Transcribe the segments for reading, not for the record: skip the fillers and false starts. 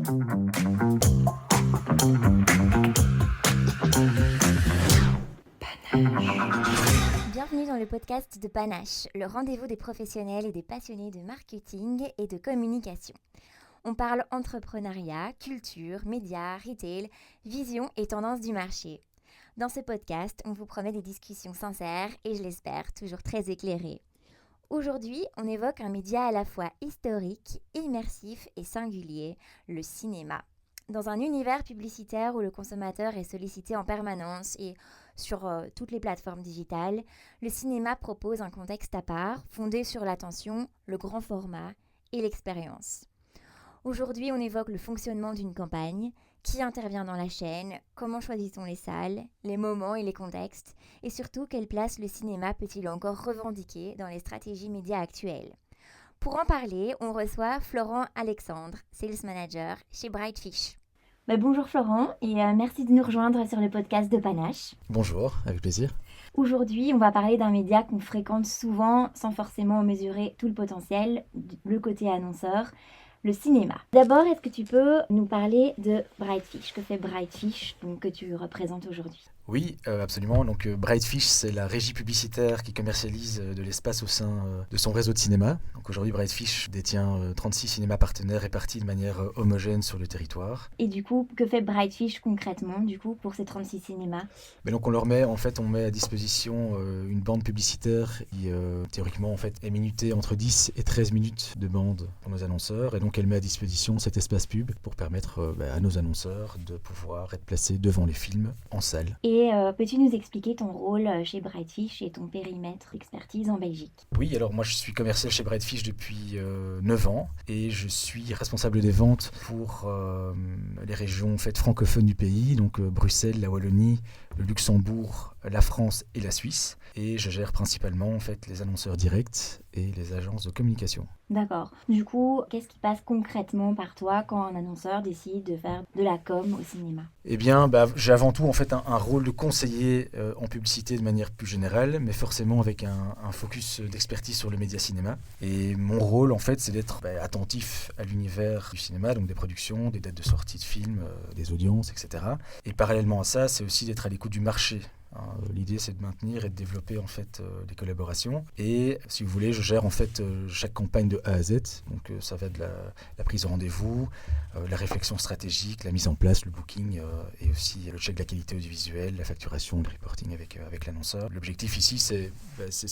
Bienvenue dans le podcast de Panache, le rendez-vous des professionnels et des passionnés de marketing et de communication. On parle entrepreneuriat, culture, médias, retail, vision et tendances du marché. Dans ce podcast, on vous promet des discussions sincères et, je l'espère, toujours très éclairées. Aujourd'hui, on évoque un média à la fois historique, immersif et singulier, le cinéma. Dans un univers publicitaire où le consommateur est sollicité en permanence et sur toutes les plateformes digitales, le cinéma propose un contexte à part, fondé sur l'attention, le grand format et l'expérience. Aujourd'hui, on évoque le fonctionnement d'une campagne, qui intervient dans la chaîne, comment choisit-on les salles, les moments et les contextes, et surtout quelle place le cinéma peut-il encore revendiquer dans les stratégies médias actuelles. Pour en parler, on reçoit Florent Alexandre, Sales Manager chez Brightfish. Bonjour Florent, et merci de nous rejoindre sur le podcast de Panache. Bonjour, avec plaisir. Aujourd'hui, on va parler d'un média qu'on fréquente souvent sans forcément en mesurer tout le potentiel, le côté annonceur, le cinéma. D'abord, est-ce que tu peux nous parler de Brightfish? Que fait Brightfish, que tu représentes aujourd'hui? Oui, absolument. Donc Brightfish, c'est la régie publicitaire qui commercialise de l'espace au sein de son réseau de cinéma. Donc aujourd'hui, Brightfish détient 36 cinémas partenaires répartis de manière homogène sur le territoire. Et du coup, que fait Brightfish concrètement pour ces 36 cinémas? Donc on met à disposition une bande publicitaire qui théoriquement est minutée entre 10 et 13 minutes de bande pour nos annonceurs. Et donc elle met à disposition cet espace pub pour permettre à nos annonceurs de pouvoir être placés devant les films en salle. Et peux-tu nous expliquer ton rôle chez Brightfish et ton périmètre d'expertise en Belgique? Oui, alors moi je suis commercial chez Brightfish depuis 9 ans et je suis responsable des ventes pour les régions francophones du pays, donc Bruxelles, la Wallonie, le Luxembourg, la France et la Suisse. Et je gère principalement les annonceurs directs et les agences de communication. D'accord. Du coup, qu'est-ce qui passe concrètement par toi quand un annonceur décide de faire de la com au cinéma? Eh bien, j'ai avant tout un rôle de conseiller en publicité de manière plus générale, mais forcément avec un focus d'expertise sur le média cinéma. Et mon rôle, c'est d'être attentif à l'univers du cinéma, donc des productions, des dates de sortie de films, des audiences, etc. Et parallèlement à ça, c'est aussi d'être à l'écoute du marché. L'idée, c'est de maintenir et de développer des collaborations. Et si vous voulez, je gère chaque campagne de A à Z. Donc ça va de la prise de rendez-vous, la réflexion stratégique, la mise en place, le booking et aussi le check de la qualité audiovisuelle, la facturation, le reporting avec l'annonceur. L'objectif ici, c'est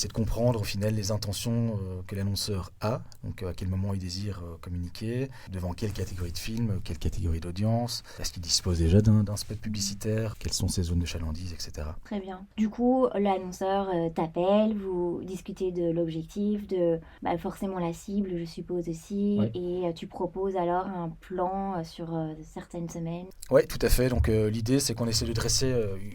de comprendre au final les intentions que l'annonceur a, donc à quel moment il désire communiquer, devant quelle catégorie de film, quelle catégorie d'audience, est-ce qu'il dispose déjà d'un spot publicitaire, quelles sont ses zones de chalandise, etc. Très bien. Du coup, l'annonceur t'appelle, vous discutez de l'objectif, de forcément la cible, je suppose aussi, ouais. Et tu proposes alors un plan sur certaines semaines. Oui, tout à fait. Donc l'idée, c'est qu'on essaie de dresser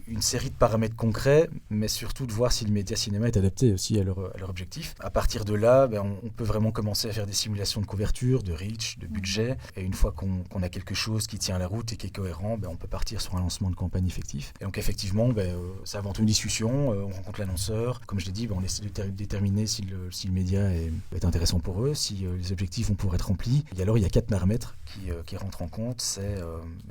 une série de paramètres concrets, mais surtout de voir si le média cinéma est adapté aussi à leur objectif. À partir de là, on peut vraiment commencer à faire des simulations de couverture, de reach, de budget. Et une fois qu'on a quelque chose qui tient la route et qui est cohérent, on peut partir sur un lancement de campagne effectif. Et donc effectivement, c'est avant tout une discussion, on rencontre l'annonceur. Comme je l'ai dit, on essaie de déterminer si le média est intéressant pour eux, si les objectifs vont pouvoir être remplis. Et alors, il y a 4 paramètres qui rentrent en compte. C'est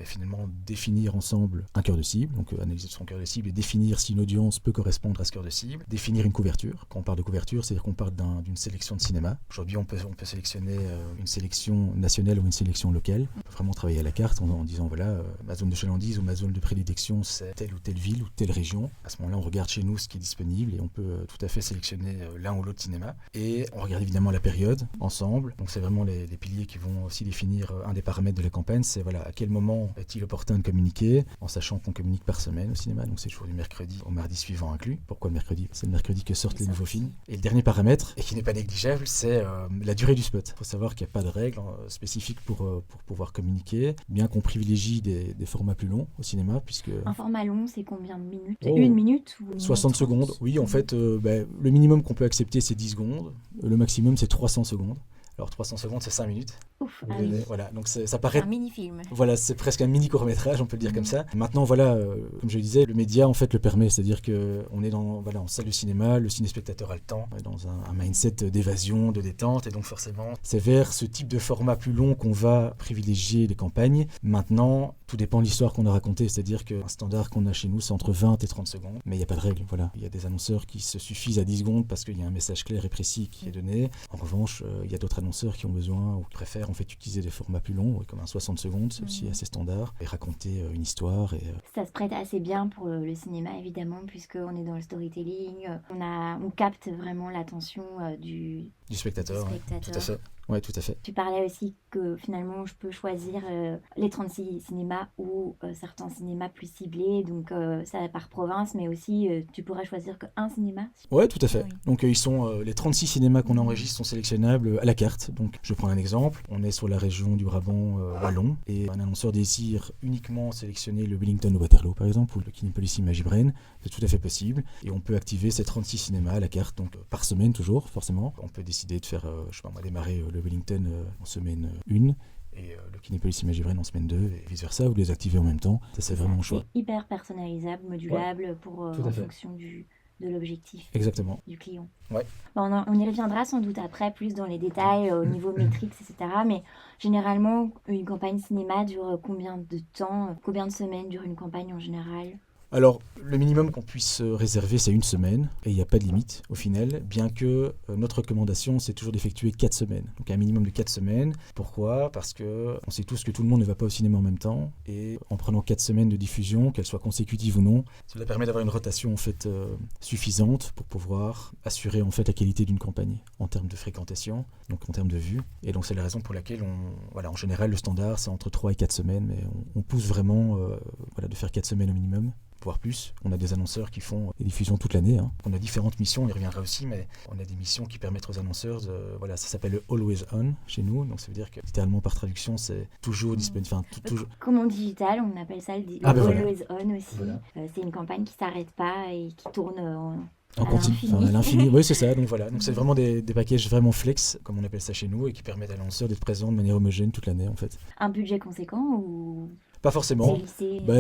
finalement définir ensemble un cœur de cible, donc analyser son cœur de cible et définir si une audience peut correspondre à ce cœur de cible. Définir une couverture. Quand on parle de couverture, c'est-à-dire qu'on parle d'une sélection de cinéma. Aujourd'hui, on peut sélectionner une sélection nationale ou une sélection locale. On peut vraiment travailler à la carte en disant, voilà, ma zone de chalandise ou ma zone de prédilection, c'est telle ou telle ville ou telle région. À ce moment-là, on regarde chez nous ce qui est disponible et on peut tout à fait sélectionner l'un ou l'autre cinéma. Et on regarde évidemment la période ensemble. Donc c'est vraiment les piliers qui vont aussi définir un des paramètres de la campagne. C'est à quel moment est-il opportun de communiquer, en sachant qu'on communique par semaine au cinéma. Donc c'est toujours du mercredi au mardi suivant inclus. Pourquoi le mercredi? C'est le mercredi que sortent les nouveaux films. Et le dernier paramètre, et qui n'est pas négligeable, c'est la durée du spot. Il faut savoir qu'il n'y a pas de règles spécifiques pour pouvoir communiquer, bien qu'on privilégie des formats plus longs au cinéma. Puisque un format long, c'est combien de minutes? Une minute ou 60 secondes. Oui, le minimum qu'on peut accepter, c'est 10 secondes. Le maximum, c'est 300 secondes. Alors 300 secondes, c'est 5 minutes. Ouf, Vous donnez, voilà, donc ça paraît... un mini-film. Voilà, c'est presque un mini court-métrage, on peut le dire comme ça. Maintenant, voilà, comme je le disais, le média, en fait, le permet. C'est-à-dire qu'on est en salle de cinéma, le ciné-spectateur a le temps, dans un mindset d'évasion, de détente, et donc forcément, c'est vers ce type de format plus long qu'on va privilégier les campagnes. Maintenant, tout dépend de l'histoire qu'on a racontée, c'est-à-dire qu'un standard qu'on a chez nous, c'est entre 20 et 30 secondes, mais il n'y a pas de règle, voilà. Il y a des annonceurs qui se suffisent à 10 secondes parce qu'il y a un message clair et précis qui est donné. En revanche, il y a d'autres annonceurs qui ont besoin ou qui préfèrent en fait utiliser des formats plus longs, comme un 60 secondes, c'est aussi assez standard, et raconter une histoire. Ça se prête assez bien pour le cinéma, évidemment, puisqu'on est dans le storytelling, on capte vraiment l'attention du spectateur. Ouais, tout à fait. Ouais, tout à fait. Tu parlais aussi que finalement je peux choisir les 36 cinémas ou certains cinémas plus ciblés, donc ça par province, mais aussi tu pourrais choisir qu'un cinéma. Ouais, tout à fait. Oui. Donc ils sont les 36 cinémas qu'on enregistre sont sélectionnables à la carte. Donc je prends un exemple, on est sur la région du Brabant wallon et un annonceur désire uniquement sélectionner le Wellington Waterloo par exemple ou le Kinépolis Image Brain, c'est tout à fait possible et on peut activer ces 36 cinémas à la carte, donc par semaine toujours forcément. On peut décider de faire, je sais pas moi, démarrer le Wellington en semaine 1 et le Kinépolis Image Brain en semaine 2 et vice versa, ou les activer en même temps. Ça c'est vraiment le choix. C'est hyper personnalisable, modulable pour en fonction de l'objectif. Exactement. Du client. Ouais. Bon, on y reviendra sans doute après, plus dans les détails, au niveau métriques, etc. Mais généralement, une campagne cinéma dure combien de temps, combien de semaines dure une campagne en général ? Alors, le minimum qu'on puisse réserver, c'est 1 semaine, et il n'y a pas de limite au final, bien que notre recommandation, c'est toujours d'effectuer 4 semaines. Donc un minimum de 4 semaines. Pourquoi ? Parce qu'on sait tous que tout le monde ne va pas au cinéma en même temps, et en prenant 4 semaines de diffusion, qu'elles soient consécutives ou non, cela permet d'avoir une rotation en fait, suffisante pour pouvoir assurer en fait, la qualité d'une campagne en termes de fréquentation, donc en termes de vues. Et donc c'est la raison pour laquelle, en général, le standard, c'est entre 3 et 4 semaines, mais on pousse vraiment de faire 4 semaines au minimum. Voire plus. On a des annonceurs qui font des diffusions toute l'année. On a différentes missions, on y reviendra aussi, mais on a des missions qui permettent aux annonceurs ça s'appelle le Always On chez nous, donc ça veut dire que littéralement par traduction, c'est toujours disponible. Toujours... Comme en digital, on appelle ça le Always On aussi. Voilà. C'est une campagne qui ne s'arrête pas et qui tourne en continu, à l'infini. Oui, c'est ça. Donc voilà. Donc c'est vraiment des packages vraiment flex, comme on appelle ça chez nous, et qui permettent à l'annonceur d'être présent de manière homogène toute l'année en fait. Un budget conséquent ou... Pas forcément.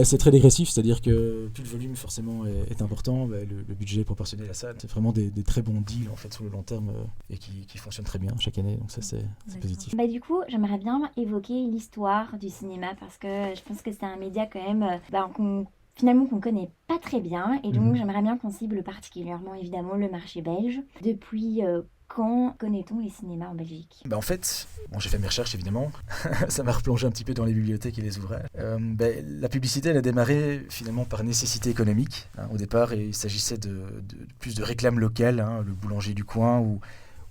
C'est très dégressif, c'est-à-dire que plus le volume forcément est important, le budget est proportionnel à ça. C'est vraiment des très bons deals en fait sur le long terme et qui fonctionnent très bien chaque année, donc ça c'est positif. Du coup, j'aimerais bien évoquer l'histoire du cinéma parce que je pense que c'est un média quand même qu'on connaît pas très bien et donc j'aimerais bien qu'on cible particulièrement évidemment le marché belge. Depuis quand connaît-on les cinémas en Belgique ? En fait, j'ai fait mes recherches évidemment, ça m'a replongé un petit peu dans les bibliothèques et les ouvrages. La publicité, elle a démarré finalement par nécessité économique. Au départ, il s'agissait de plus de réclames locales, le boulanger du coin ou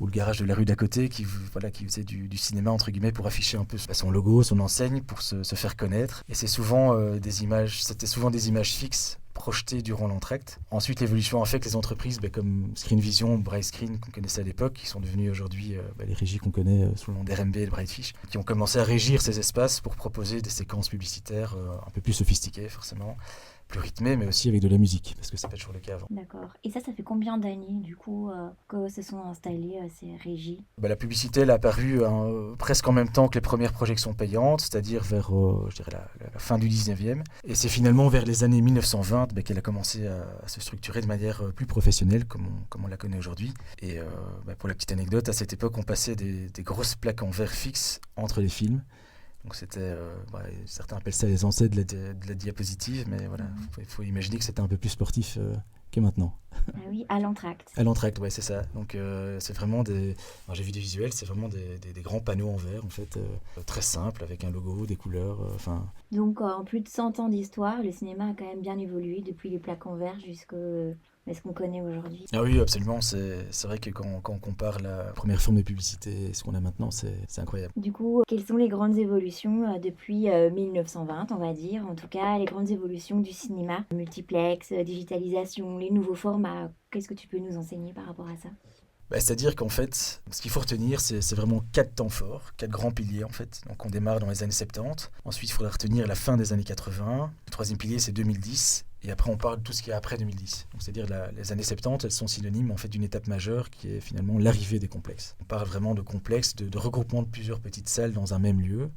le garage de la rue d'à côté qui faisait du cinéma entre guillemets pour afficher un peu son logo, son enseigne, pour se faire connaître. Et c'était souvent des images fixes projetées durant l'entracte. Ensuite, l'évolution a fait que les entreprises comme Screenvision, Bright Screen, qu'on connaissait à l'époque, qui sont devenues aujourd'hui les régies qu'on connaît sous le nom d'RMB et de Brightfish, qui ont commencé à régir ces espaces pour proposer des séquences publicitaires un peu plus sophistiquées forcément, plus rythmé, mais aussi avec de la musique, parce que c'est pas toujours le cas avant. D'accord. Et ça fait combien d'années, du coup, que se sont installées ces régies ? La publicité, elle a apparu presque en même temps que les premières projections payantes, c'est-à-dire vers, la fin du 19e. Et c'est finalement vers les années 1920 qu'elle a commencé à se structurer de manière plus professionnelle, comme on la connaît aujourd'hui. Et pour la petite anecdote, à cette époque, on passait des grosses plaques en verre fixe entre les films. Donc c'était, certains appellent ça les ancêtres de la diapositive, mais voilà, il faut imaginer que c'était un peu plus sportif que maintenant. Ah oui, à l'entracte. À l'entracte, ouais, c'est ça. Donc c'est vraiment j'ai vu des visuels, c'est vraiment des grands panneaux en verre, en fait, très simples, avec un logo, des couleurs, Donc en plus de 100 ans d'histoire, le cinéma a quand même bien évolué depuis les plaques en verre jusqu'à ce qu'on connaît aujourd'hui. Ah oui, absolument. C'est vrai que quand on compare la première forme de publicité et ce qu'on a maintenant, c'est incroyable. Du coup, quelles sont les grandes évolutions depuis 1920, on va dire, en tout cas les grandes évolutions du cinéma, multiplex, digitalisation, les nouveaux formats, qu'est-ce que tu peux nous enseigner par rapport à ça ? C'est-à-dire qu'en fait, ce qu'il faut retenir, c'est vraiment 4 temps forts, 4 grands piliers en fait. Donc on démarre dans les années 70, ensuite il faudra retenir la fin des années 80, le troisième pilier c'est 2010, Et après, on parle de tout ce qui est après 2010. Donc, c'est-à-dire les années 70, elles sont synonymes en fait, d'une étape majeure qui est finalement l'arrivée des complexes. On parle vraiment de complexes, de regroupement de plusieurs petites salles dans un même lieu.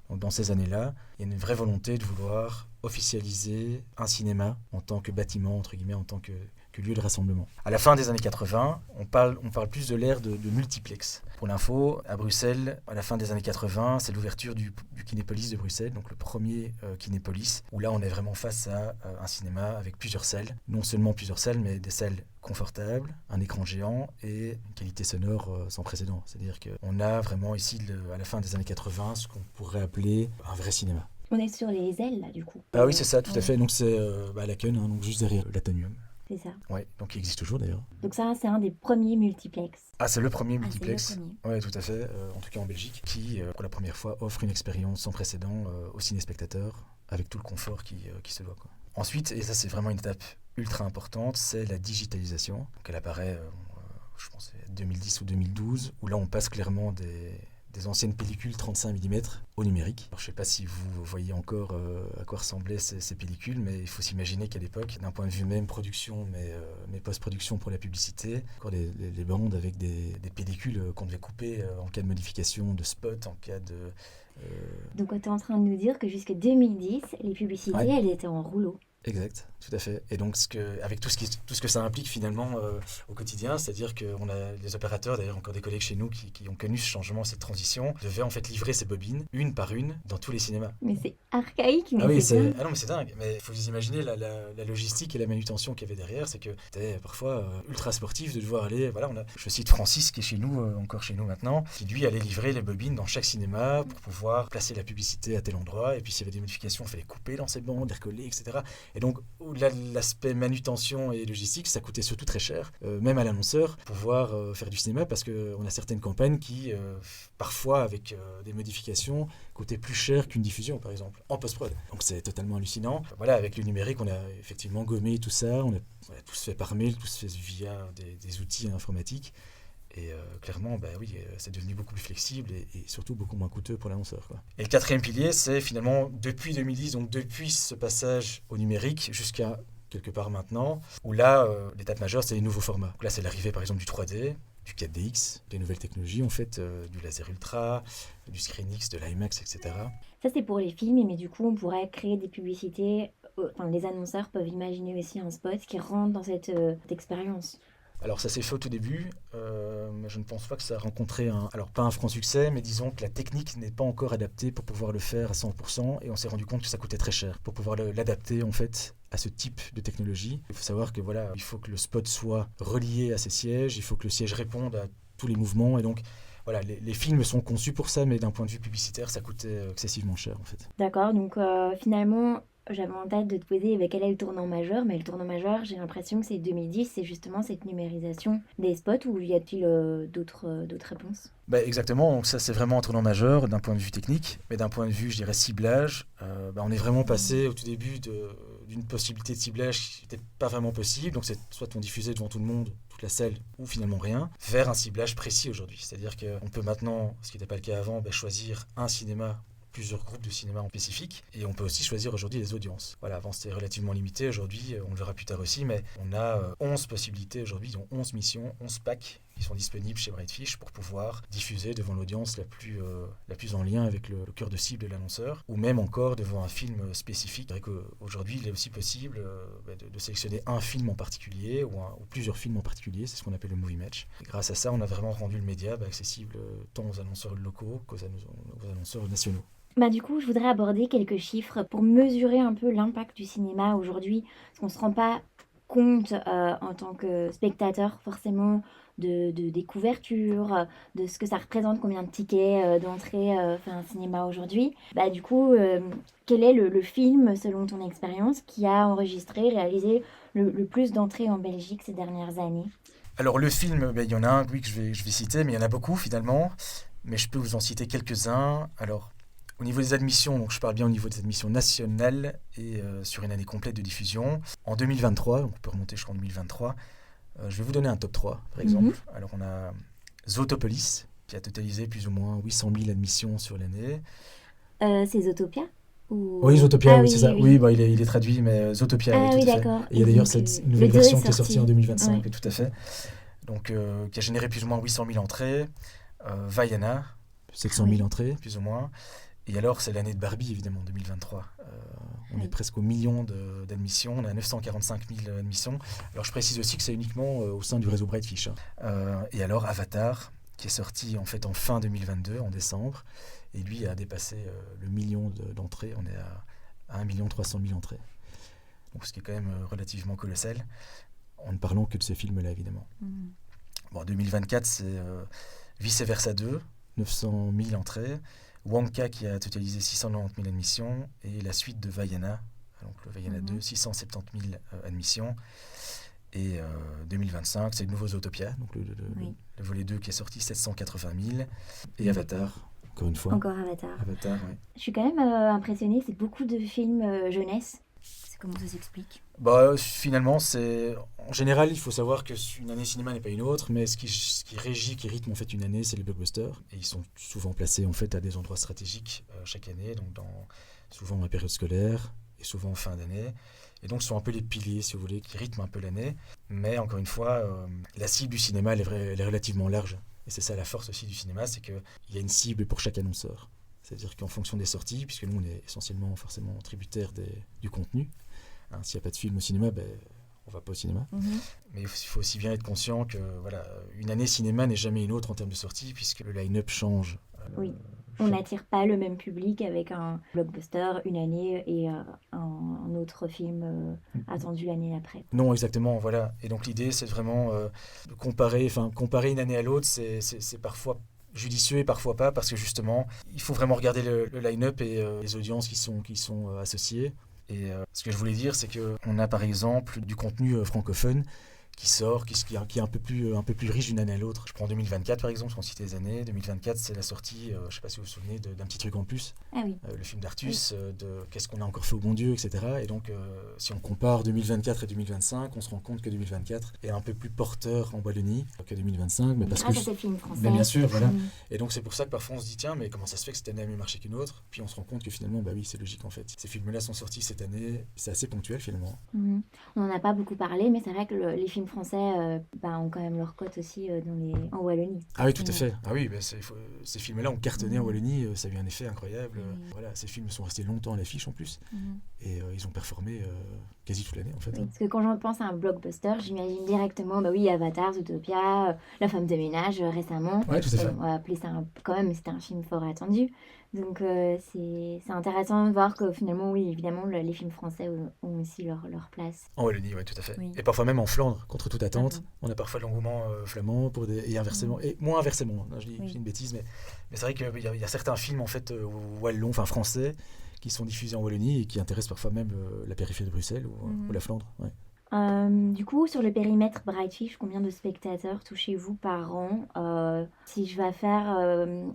Donc, dans ces années-là, il y a une vraie volonté de vouloir officialiser un cinéma en tant que bâtiment, entre guillemets, en tant que lieu de rassemblement. À la fin des années 80, on parle plus de l'ère de multiplex. Pour l'info, à Bruxelles, à la fin des années 80, c'est l'ouverture du Kinépolis de Bruxelles, donc le premier Kinépolis, où là on est vraiment face à un cinéma avec plusieurs salles. Non seulement plusieurs salles, mais des salles confortables, un écran géant et une qualité sonore sans précédent. C'est-à-dire qu'on a vraiment ici, à la fin des années 80, ce qu'on pourrait appeler un vrai cinéma. On est sur les ailes là du coup. Ah oui, c'est ça, tout à fait. Donc c'est à Laken, donc juste derrière l'Atonium. C'est ça. Ouais, donc il existe toujours d'ailleurs. Donc ça, c'est un des premiers multiplex. Ah, c'est le premier multiplex. C'est le premier. Ouais, tout à fait. En tout cas en Belgique, qui pour la première fois offre une expérience sans précédent aux ciné-spectateurs, avec tout le confort qui se doit, quoi. Ensuite, et ça c'est vraiment une étape ultra importante, c'est la digitalisation. Donc elle apparaît, je pense, 2010 ou 2012, où là on passe clairement des anciennes pellicules 35 mm au numérique. Alors, je ne sais pas si vous voyez encore à quoi ressemblaient ces pellicules, mais il faut s'imaginer qu'à l'époque, d'un point de vue même production, mais post-production pour la publicité, encore les bandes avec des pellicules qu'on devait couper en cas de modification, de spot, en cas de... Donc tu es en train de nous dire que jusqu'à 2010, les publicités, Ouais. elles étaient en rouleau. Exact, tout à fait. Et donc, avec tout ce que ça implique finalement au quotidien, c'est-à-dire qu'on a les opérateurs, d'ailleurs encore des collègues chez nous qui ont connu ce changement, cette transition, devaient en fait livrer ces bobines, une par une, dans tous les cinémas. Mais c'est archaïque, mais Ah oui, c'est dingue. ah non, mais c'est dingue. Mais il faut vous imaginer la logistique et la manutention qu'il y avait derrière. C'est que c'était parfois ultra sportif de devoir aller. Voilà, je cite Francis qui est chez nous, encore chez nous maintenant, qui lui allait livrer les bobines dans chaque cinéma pour pouvoir placer la publicité à tel endroit. Et puis s'il y avait des modifications, il fallait couper dans ces bandes, les recoller, etc. Et donc, au-delà de l'aspect manutention et logistique, ça coûtait surtout très cher, même à l'annonceur, pour pouvoir faire du cinéma, parce qu'on a certaines campagnes qui, parfois, avec des modifications, coûtaient plus cher qu'une diffusion, par exemple, en post-prod. Donc c'est totalement hallucinant. Voilà, avec le numérique, on a effectivement gommé tout ça, on a tout se fait par mail, tout se fait via des outils informatiques. Et clairement, oui, c'est devenu beaucoup plus flexible et surtout beaucoup moins coûteux pour l'annonceur, quoi. Et le quatrième pilier, c'est finalement depuis 2010, donc depuis ce passage au numérique jusqu'à quelque part maintenant, où là, l'étape majeure, c'est les nouveaux formats. Donc là, c'est l'arrivée par exemple du 3D, du 4DX, des nouvelles technologies en fait, du laser ultra, du ScreenX, de l'IMAX, etc. Ça, c'est pour les films, mais du coup, on pourrait créer des publicités. Enfin, les annonceurs peuvent imaginer aussi un spot qui rentre dans cette expérience. Alors ça s'est fait au tout début, mais je ne pense pas que ça a rencontré pas un franc succès, mais disons que la technique n'est pas encore adaptée pour pouvoir le faire à 100%, et on s'est rendu compte que ça coûtait très cher pour pouvoir l'adapter en fait à ce type de technologie. Il faut savoir que voilà, il faut que le spot soit relié à ses sièges, il faut que le siège réponde à tous les mouvements, et donc voilà, les films sont conçus pour ça, mais d'un point de vue publicitaire, ça coûtait excessivement cher en fait. D'accord, donc finalement, j'avais en tête de te poser quel est le tournant majeur, mais le tournant majeur, j'ai l'impression que c'est 2010, c'est justement cette numérisation des spots, ou y a-t-il d'autres réponses? Exactement, donc ça c'est vraiment un tournant majeur d'un point de vue technique, mais d'un point de vue, je dirais, ciblage, on est vraiment passé au tout début d'une possibilité de ciblage qui n'était pas vraiment possible, donc c'est soit on diffusait devant tout le monde, toute la salle, ou finalement rien, vers un ciblage précis aujourd'hui. C'est-à-dire qu'on peut maintenant, ce qui n'était pas le cas avant, choisir un cinéma, plusieurs groupes de cinéma en spécifique, et on peut aussi choisir aujourd'hui les audiences. Voilà, avant c'était relativement limité, aujourd'hui on le verra plus tard aussi, mais on a 11 possibilités aujourd'hui, dont 11 missions, 11 packs qui sont disponibles chez Brightfish pour pouvoir diffuser devant l'audience la plus en lien avec le cœur de cible de l'annonceur, ou même encore devant un film spécifique. C'est vrai qu'aujourd'hui il est aussi possible de sélectionner un film en particulier, ou plusieurs films en particulier, c'est ce qu'on appelle le movie match. Et grâce à ça, on a vraiment rendu le média accessible tant aux annonceurs locaux qu'aux annonceurs nationaux. Du coup, je voudrais aborder quelques chiffres pour mesurer un peu l'impact du cinéma aujourd'hui, parce qu'on ne se rend pas compte en tant que spectateur forcément des couvertures, de ce que ça représente, combien de tickets d'entrée fait un cinéma aujourd'hui. Du coup, quel est le film, selon ton expérience, qui a réalisé le plus d'entrées en Belgique ces dernières années? Alors le film, il y en a un, oui, que je vais citer, mais il y en a beaucoup finalement, mais je peux vous en citer quelques-uns. Alors, au niveau des admissions, donc je parle bien au niveau des admissions nationales et sur une année complète de diffusion. En 2023, donc on peut remonter jusqu'en 2023, je vais vous donner un top 3, par exemple. Alors on a Zootopolis, qui a totalisé plus ou moins 800 000 admissions sur l'année. C'est Zootopia Oui, Zootopia, Ah oui, c'est ça. Oui, bah, il est traduit, mais Zootopia, Ah oui, oui, tout à fait. d'accord. Et il y a Et d'ailleurs donc, cette le nouvelle 2 est version qui est sortie sorti. en 2025, Ouais. oui, tout à fait. Donc, qui a généré plus ou moins 800 000 entrées. Vaiana, 700 000 oui. entrées, plus ou moins. Et alors, c'est l'année de Barbie, évidemment, 2023. On est Oui. presque au million d'admissions, on est à 945 000 admissions. Alors, je précise aussi que c'est uniquement au sein du réseau Brightfish. Et alors, Avatar, qui est sorti en fait en fin 2022, en décembre, et lui a dépassé le million d'entrées. On est à 1 300 000 entrées. Donc, ce qui est quand même relativement colossal, en ne parlant que de ces films-là, évidemment. Bon, 2024, c'est Vice Versa 2, 900 000 entrées. Wonka qui a totalisé 690 000 admissions. Et la suite de Vaiana, donc le Vaiana 2, 670 000 admissions. Et 2025, c'est le nouveau Zootopia, donc le volet 2 qui est sorti, 780 000. Et Avatar, encore une fois. Encore Avatar. Avatar, oui. Je suis quand même impressionnée, c'est beaucoup de films jeunesse. Comment ça s'explique? Bah, finalement, en général, il faut savoir qu'une année cinéma n'est pas une autre, mais ce qui régit, qui rythme en fait une année, c'est les blockbusters. Et ils sont souvent placés en fait à des endroits stratégiques chaque année, donc souvent dans la période scolaire et souvent en fin d'année. Et donc, ce sont un peu les piliers, si vous voulez, qui rythment un peu l'année. Mais encore une fois, la cible du cinéma, elle est relativement large. Et c'est ça la force aussi du cinéma, c'est qu'il y a une cible pour chaque annonceur. C'est-à-dire qu'en fonction des sorties, puisque nous, on est essentiellement forcément tributaire du contenu, s'il n'y a pas de film au cinéma, on ne va pas au cinéma. Mais il faut aussi bien être conscient que une année cinéma n'est jamais une autre en termes de sortie, puisque le line-up change. Oui. On n'attire pas le même public avec un blockbuster une année et un autre film attendu l'année après. Non, exactement, voilà. Et donc l'idée, c'est vraiment de comparer une année à l'autre, c'est parfois judicieux et parfois pas, parce que justement, il faut vraiment regarder le line-up et les audiences qui sont associées. Et ce que je voulais dire, c'est qu'on a par exemple du contenu francophone qui sort, qui est un peu plus riche d'une année à l'autre. Je prends 2024 par exemple, on cite les années. 2024, c'est la sortie, je ne sais pas si vous vous souvenez, d'un petit truc en plus. Ah oui. Le film d'Artus, de Qu'est-ce qu'on a encore fait au bon Dieu, etc. Et donc, si on compare 2024 et 2025, on se rend compte que 2024 est un peu plus porteur en Wallonie que 2025. Mais parce que ça c'est le film français. Mais bien sûr, voilà. Et donc, c'est pour ça que parfois on se dit, tiens, mais comment ça se fait que cette année a mieux marché qu'une autre? Puis on se rend compte que finalement, bah oui, c'est logique en fait. Ces films-là sont sortis cette année, c'est assez ponctuel finalement. On n'en a pas beaucoup parlé, mais c'est vrai que les films français ont quand même leur cote aussi en Wallonie. Ah oui, tout à fait. Ah oui, ces films-là ont cartonné en Wallonie, ça a eu un effet incroyable. Voilà, ces films sont restés longtemps à l'affiche en plus, et ils ont performé quasi toute l'année en fait. Oui, parce que quand je pense à un blockbuster, j'imagine directement, Avatar, Zootopia, La femme de ménage récemment. Ouais, tout à fait. On va appeler ça quand même, c'était un film fort attendu. Donc c'est intéressant de voir que finalement, oui, évidemment, les films français ont aussi leur place. En Wallonie, oui, tout à fait. Oui. Et parfois même en Flandre, contre toute attente. On a parfois de l'engouement flamand et inversement. Et moins inversement, je dis une bêtise, mais c'est vrai qu'il y a certains films en fait wallons, enfin français, qui sont diffusés en Wallonie et qui intéressent parfois même la périphérie de Bruxelles ou la Flandre. Ouais. Du coup, sur le périmètre Brightfish, combien de spectateurs touchez-vous par an? Si je vais faire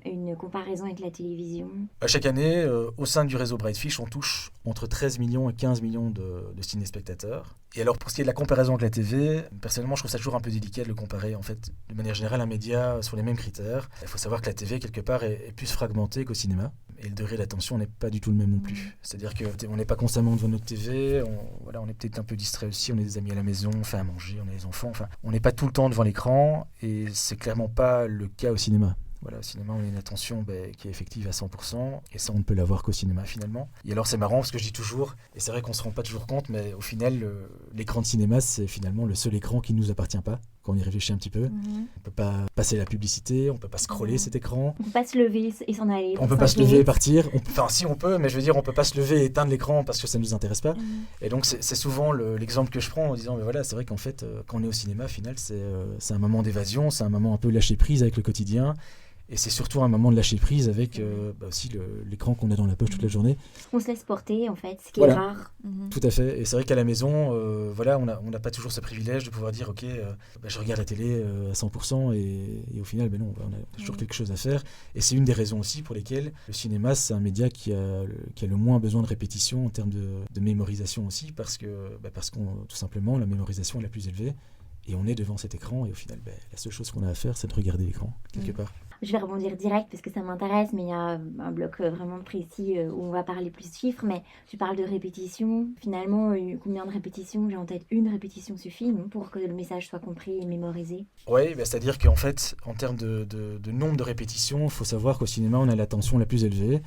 une comparaison avec la télévision. Chaque année, au sein du réseau Brightfish, on touche entre 13 millions et 15 millions de ciné-spectateurs. Et alors, pour ce qui est de la comparaison avec la TV, personnellement, je trouve ça toujours un peu délicat de le comparer. En fait, de manière générale, un média sur les mêmes critères. Il faut savoir que la TV, quelque part, est plus fragmentée qu'au cinéma. Et le degré d'attention n'est pas du tout le même non plus. C'est-à-dire qu'on n'est pas constamment devant notre TV, on est peut-être un peu distrait aussi, on est des amis à la maison, on fait à manger, on a des enfants, on n'est pas tout le temps devant l'écran, et c'est clairement pas le cas au cinéma. Voilà, au cinéma, on a une attention qui est effective à 100%, et ça, on ne peut l'avoir qu'au cinéma, finalement. Et alors, c'est marrant, parce que je dis toujours, et c'est vrai qu'on ne se rend pas toujours compte, mais au final, l'écran de cinéma, c'est finalement le seul écran qui ne nous appartient pas, quand on y réfléchit un petit peu. On ne peut pas passer la publicité, on ne peut pas scroller cet écran. On ne peut pas se lever et s'en aller. On ne peut pas se lever et partir. Enfin, si on peut, mais je veux dire, on ne peut pas se lever et éteindre l'écran parce que ça ne nous intéresse pas. Et donc, c'est souvent l'exemple que je prends en disant, mais voilà, c'est vrai qu'en fait, quand on est au cinéma, au final, c'est un moment d'évasion, c'est un moment un peu lâcher prise avec le quotidien. Et c'est surtout un moment de lâcher prise avec aussi l'écran qu'on a dans la poche toute la journée. On se laisse porter, en fait, ce qui est rare. Tout à fait. Et c'est vrai qu'à la maison, on n'a pas toujours ce privilège de pouvoir dire, ok, je regarde la télé à 100% et au final, non, on a toujours quelque chose à faire. Et c'est une des raisons aussi pour lesquelles le cinéma, c'est un média qui a le moins besoin de répétition en termes de mémorisation aussi, parce qu'on tout simplement, la mémorisation est la plus élevée. Et on est devant cet écran et au final, la seule chose qu'on a à faire, c'est de regarder l'écran, quelque part. Je vais rebondir direct parce que ça m'intéresse, mais il y a un bloc vraiment précis où on va parler plus de chiffres. Mais tu parles de répétition. Finalement, combien de répétitions? J'ai en tête une répétition suffit, non, pour que le message soit compris et mémorisé. Oui, c'est-à-dire qu'en fait, en termes de nombre de répétitions, il faut savoir qu'au cinéma, on a l'attention la plus élevée.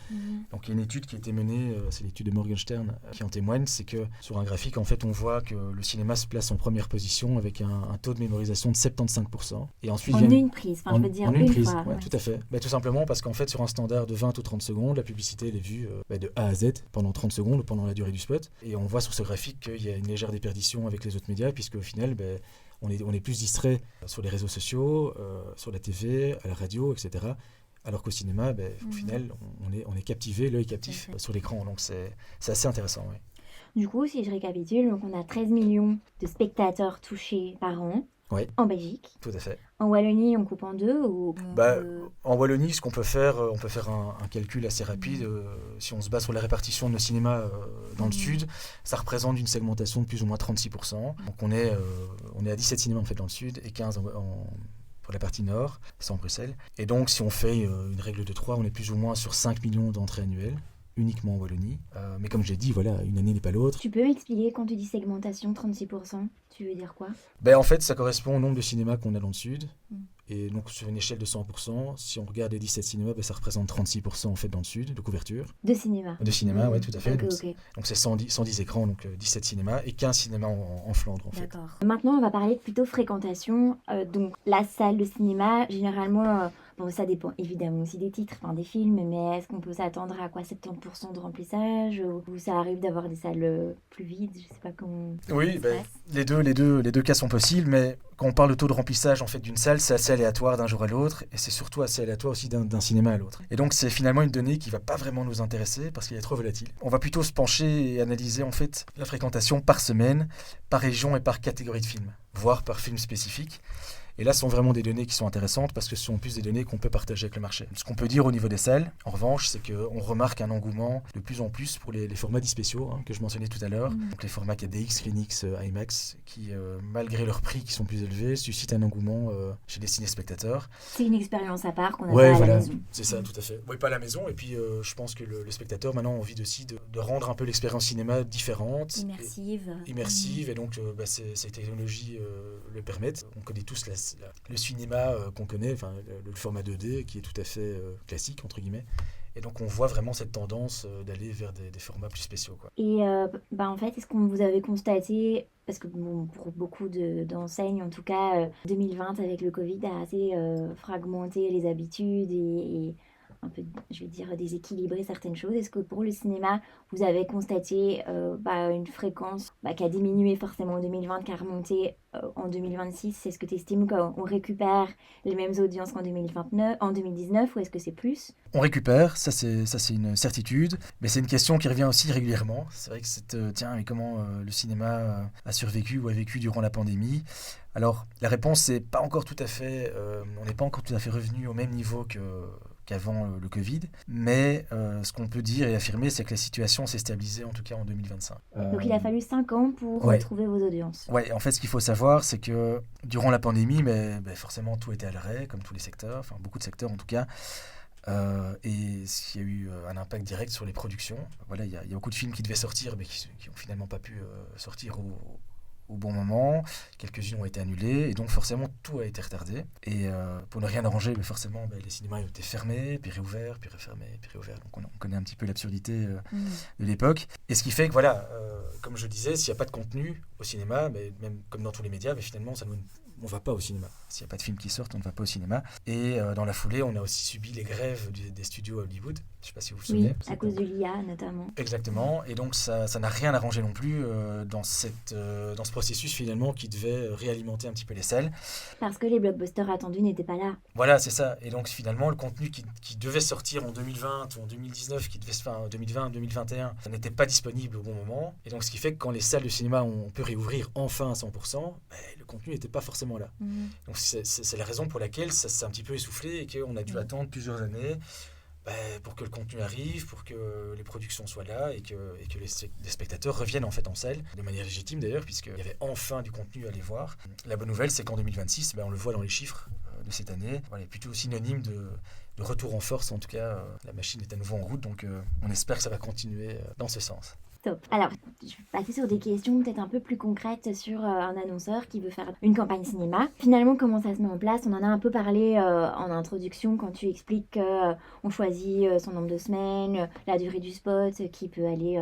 Donc il y a une étude qui a été menée, c'est l'étude de Morgenstern qui en témoigne, c'est que sur un graphique, en fait, on voit que le cinéma se place en première position avec un taux de mémorisation de 75%. Et ensuite, En une prise, enfin je veux dire en une prise, fois. ouais, Ouais. tout à fait. Tout simplement parce qu'en fait, sur un standard de 20 ou 30 secondes, la publicité elle est vue de A à Z pendant 30 secondes ou pendant la durée du spot. Et on voit sur ce graphique qu'il y a une légère déperdition avec les autres médias, puisque au final, on est plus distrait sur les réseaux sociaux, sur la TV, à la radio, etc. Alors qu'au cinéma, au final, on est captivé, l'œil captif sur l'écran. Donc c'est assez intéressant. Ouais. Du coup, si je récapitule, donc on a 13 millions de spectateurs touchés par an en Belgique. Tout à fait. En Wallonie, on coupe en deux ou... En Wallonie, ce qu'on peut faire, on peut faire un calcul assez rapide. Si on se base sur la répartition de nos cinémas dans le sud, ça représente une segmentation de plus ou moins 36%. Donc on est à 17 cinémas en fait dans le sud et 15 pour la partie nord, sans Bruxelles. Et donc si on fait une règle de 3, on est plus ou moins sur 5 millions d'entrées annuelles, uniquement en Wallonie. Mais comme j'ai dit, voilà, une année n'est pas l'autre. Tu peux m'expliquer quand tu dis segmentation 36%, tu veux dire quoi? En fait, ça correspond au nombre de cinémas qu'on a dans le sud. Et donc, sur une échelle de 100%, si on regarde les 17 cinémas, ça représente 36% en fait dans le sud, de couverture. De cinéma. De cinéma, oui, tout à fait. Okay. Donc, c'est 110 écrans, donc 17 cinémas et 15 cinémas en Flandre, en fait. D'accord. Maintenant, on va parler plutôt fréquentation. Donc, la salle de cinéma, généralement, ça dépend évidemment aussi des titres, des films, mais est-ce qu'on peut s'attendre à quoi, 70% de remplissage ou ça arrive d'avoir des salles plus vides? Je sais pas comment. Oui, les deux cas sont possibles, mais quand on parle de taux de remplissage en fait d'une salle, c'est assez aléatoire d'un jour à l'autre et c'est surtout assez aléatoire aussi d'un cinéma à l'autre. Et donc c'est finalement une donnée qui va pas vraiment nous intéresser parce qu'elle est trop volatile. On va plutôt se pencher et analyser en fait la fréquentation par semaine, par région et par catégorie de films, voire par film spécifique. Et là, ce sont vraiment des données qui sont intéressantes parce que ce sont plus des données qu'on peut partager avec le marché. Ce qu'on peut dire au niveau des salles, en revanche, c'est qu'on remarque un engouement de plus en plus pour les formats dits spéciaux que je mentionnais tout à l'heure. Donc les formats KDX, Screenix, IMAX, qui, malgré leurs prix qui sont plus élevés, suscitent un engouement chez les ciné-spectateurs. C'est une expérience à part qu'on a pas à la maison. C'est ça, tout à fait. Oui, pas à la maison. Et puis, je pense que le spectateur, maintenant, a envie aussi de rendre un peu l'expérience cinéma différente. Immersive. Et donc, ces technologies le permettent. On connaît tous le cinéma qu'on connaît, le format 2D qui est tout à fait classique, entre guillemets. Et donc on voit vraiment cette tendance d'aller vers des formats plus spéciaux, quoi. Et en fait, est-ce que vous avez constaté, parce que pour beaucoup d'enseignes, en tout cas, 2020 avec le Covid a assez fragmenté les habitudes et un peu, je vais dire, déséquilibrer certaines choses. Est-ce que pour le cinéma, vous avez constaté une fréquence qui a diminué forcément en 2020, qui a remonté en 2026? Est-ce que tu estimes qu'on récupère les mêmes audiences qu'en 2019 ou est-ce que c'est plus? On récupère, ça c'est une certitude, mais c'est une question qui revient aussi régulièrement. C'est vrai que c'est, mais comment le cinéma a survécu ou a vécu durant la pandémie? Alors la réponse c'est pas encore tout à fait, on n'est pas encore tout à fait revenu au même niveau qu'avant le Covid, mais ce qu'on peut dire et affirmer, c'est que la situation s'est stabilisée en tout cas en 2025. Donc il a fallu 5 ans pour retrouver vos audiences. Ouais, en fait ce qu'il faut savoir, c'est que durant la pandémie, forcément tout était à l'arrêt, comme tous les secteurs, beaucoup de secteurs en tout cas. Et il y a eu un impact direct sur les productions. Voilà, il y a beaucoup de films qui devaient sortir, mais qui n'ont finalement pas pu sortir au bon moment. Quelques-unes ont été annulées, et donc forcément tout a été retardé. Et pour ne rien arranger, forcément les cinémas ont été fermés, puis réouverts, puis refermés, puis réouverts. Donc on connaît un petit peu l'absurdité de l'époque. Et ce qui fait que comme je disais, s'il n'y a pas de contenu au cinéma, même comme dans tous les médias, finalement on ne va pas au cinéma. S'il n'y a pas de films qui sortent, on ne va pas au cinéma. Et dans la foulée, on a aussi subi les grèves des studios à Hollywood. Je ne sais pas si vous vous souvenez. Oui, à cause de l'IA notamment. Exactement. Et donc ça n'a rien arrangé non plus dans ce processus finalement qui devait réalimenter un petit peu les salles. Parce que les blockbusters attendus n'étaient pas là. Voilà, c'est ça. Et donc finalement, le contenu qui devait sortir en 2020 ou en 2019, qui devait se faire en 2020, 2021, ça n'était pas disponible au bon moment. Et donc ce qui fait que quand les salles de cinéma ont pu réouvrir enfin à 100%, le contenu n'était pas forcément là. Donc c'est la raison pour laquelle ça s'est un petit peu essoufflé et qu'on a dû attendre plusieurs années pour que le contenu arrive, pour que les productions soient là et que les spectateurs reviennent en fait en salle, de manière légitime d'ailleurs, puisqu'il y avait enfin du contenu à aller voir. La bonne nouvelle, c'est qu'en 2026, on le voit dans les chiffres, de cette année. Voilà, est plutôt synonyme de retour en force. En tout cas, la machine est à nouveau en route, donc on espère que ça va continuer dans ce sens. Top. Alors, je vais passer sur des questions peut-être un peu plus concrètes sur un annonceur qui veut faire une campagne cinéma. Finalement, comment ça se met en place? On en a un peu parlé en introduction quand tu expliques qu'on choisit son nombre de semaines, la durée du spot qui peut aller